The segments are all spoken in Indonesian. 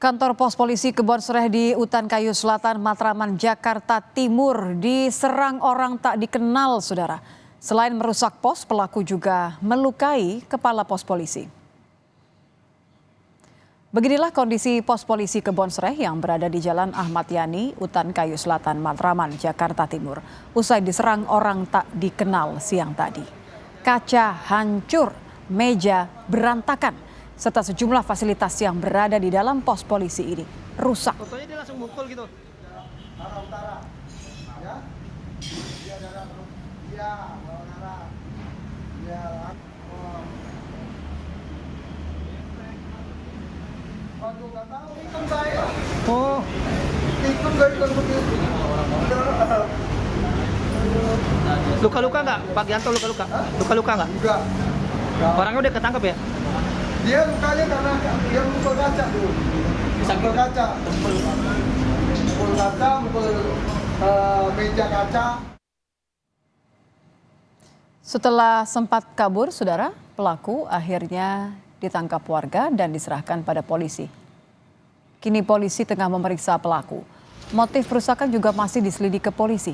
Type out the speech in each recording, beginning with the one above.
Kantor Pos Polisi Kebonsreh di Utan Kayu Selatan, Matraman, Jakarta Timur diserang orang tak dikenal, saudara. Selain merusak pos, pelaku juga melukai kepala pos polisi. Beginilah kondisi pos polisi Kebonsreh yang berada di Jalan Ahmad Yani, Utan Kayu Selatan, Matraman, Jakarta Timur. Usai diserang orang tak dikenal siang tadi. Kaca hancur, meja berantakan, serta sejumlah fasilitas yang berada di dalam pos polisi ini rusak. Fotonya dia langsung mukul gitu. Utara. Ya. Dia darah. Iya, darah. Iya. Waduh, enggak tahu ikut saya. Oh. Ikut enggak begitu. Luka-luka enggak? Pak Gianto luka-luka? Luka-luka enggak? Enggak. Orangnya udah ketangkep ya? Dia lukanya karena dia mukul kaca dulu. Mukul kaca. Mukul kaca, mukul meja kaca. Setelah sempat kabur, saudara, pelaku akhirnya ditangkap warga dan diserahkan pada polisi. Kini polisi tengah memeriksa pelaku. Motif perusakan juga masih diselidiki polisi.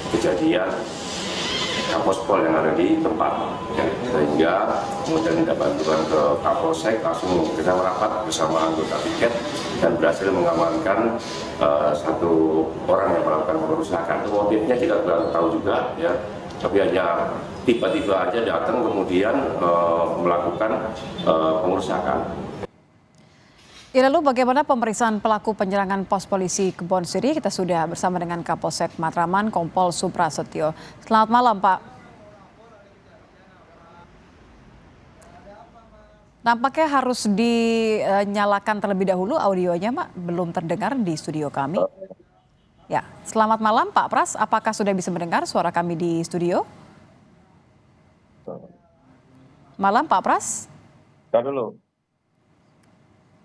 Kejadian Kapospol yang ada di tempat ya, sehingga kemudian minta bantuan ke Kapolsek, langsung kita merapat bersama anggota piket dan berhasil mengamankan satu orang yang melakukan pengerusakan. Motifnya tidak tahu juga ya, tapi hanya tiba-tiba aja datang kemudian melakukan pengerusakan. Lalu bagaimana pemeriksaan pelaku penyerangan pos polisi Kebonsrih? Kita sudah bersama dengan Kapolsek Matraman, Kompol Suprasetyo. Selamat malam, Pak. Nampaknya harus dinyalakan terlebih dahulu audionya, Pak. Belum terdengar di studio kami. Ya, selamat malam, Pak Pras. Apakah sudah bisa mendengar suara kami di studio? Malam, Pak Pras. Kita dulu.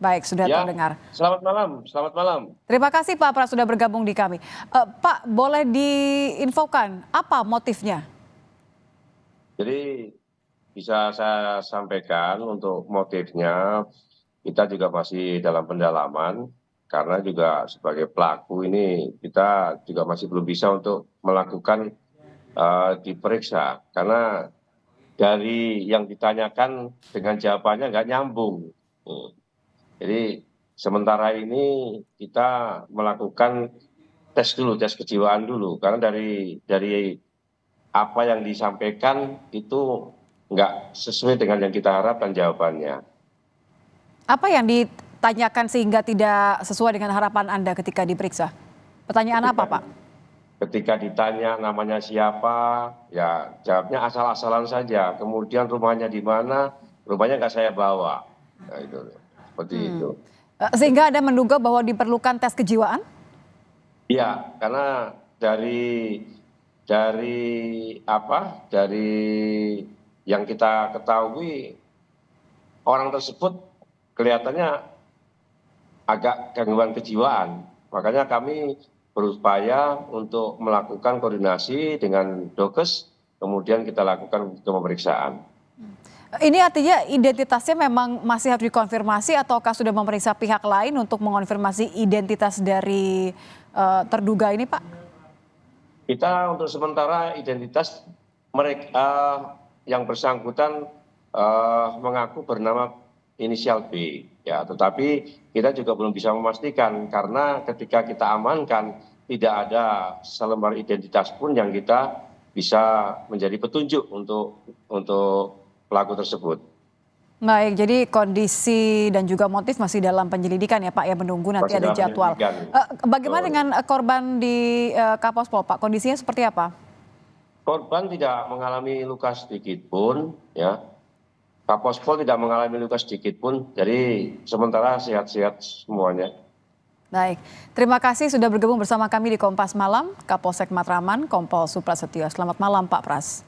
Baik, sudah ya, terdengar. Selamat malam, selamat malam. Terima kasih Pak Pras sudah bergabung di kami. Pak, boleh diinfokan apa motifnya? Jadi bisa saya sampaikan untuk motifnya, kita juga masih dalam pendalaman, karena juga sebagai pelaku ini kita juga masih belum bisa untuk melakukan diperiksa, karena dari yang ditanyakan dengan jawabannya nggak nyambung. Jadi sementara ini kita melakukan tes dulu, tes kejiwaan dulu, karena dari apa yang disampaikan itu nggak sesuai dengan yang kita harapkan jawabannya. Apa yang ditanyakan sehingga tidak sesuai dengan harapan Anda ketika diperiksa? Pertanyaan apa, Pak? Ketika ditanya namanya siapa, ya jawabnya asal-asalan saja. Kemudian rumahnya di mana, rumahnya nggak saya bawa. Nah, itu. Seperti itu. Sehingga Anda menduga bahwa diperlukan tes kejiwaan? Iya, karena dari yang kita ketahui, orang tersebut kelihatannya agak gangguan kejiwaan. Makanya kami berupaya untuk melakukan koordinasi dengan Dokes, kemudian kita lakukan pemeriksaan. Ini artinya identitasnya memang masih harus dikonfirmasi ataukah sudah memeriksa pihak lain untuk mengonfirmasi identitas dari terduga ini, Pak? Kita untuk sementara identitas mereka yang bersangkutan mengaku bernama inisial B, ya. Tetapi kita juga belum bisa memastikan karena ketika kita amankan tidak ada selembar identitas pun yang kita bisa menjadi petunjuk untuk pelaku tersebut. Baik, jadi kondisi dan juga motif masih dalam penyelidikan ya Pak, ya menunggu nanti ada jadwal. Bagaimana dengan korban di Kapospol Pak, kondisinya seperti apa? Korban tidak mengalami luka sedikit pun, ya. Kapospol tidak mengalami luka sedikit pun, jadi sementara sehat-sehat semuanya. Baik, terima kasih sudah bergabung bersama kami di Kompas Malam, Kapolsek Matraman, Kompol Suprasetyo. Selamat malam Pak Pras.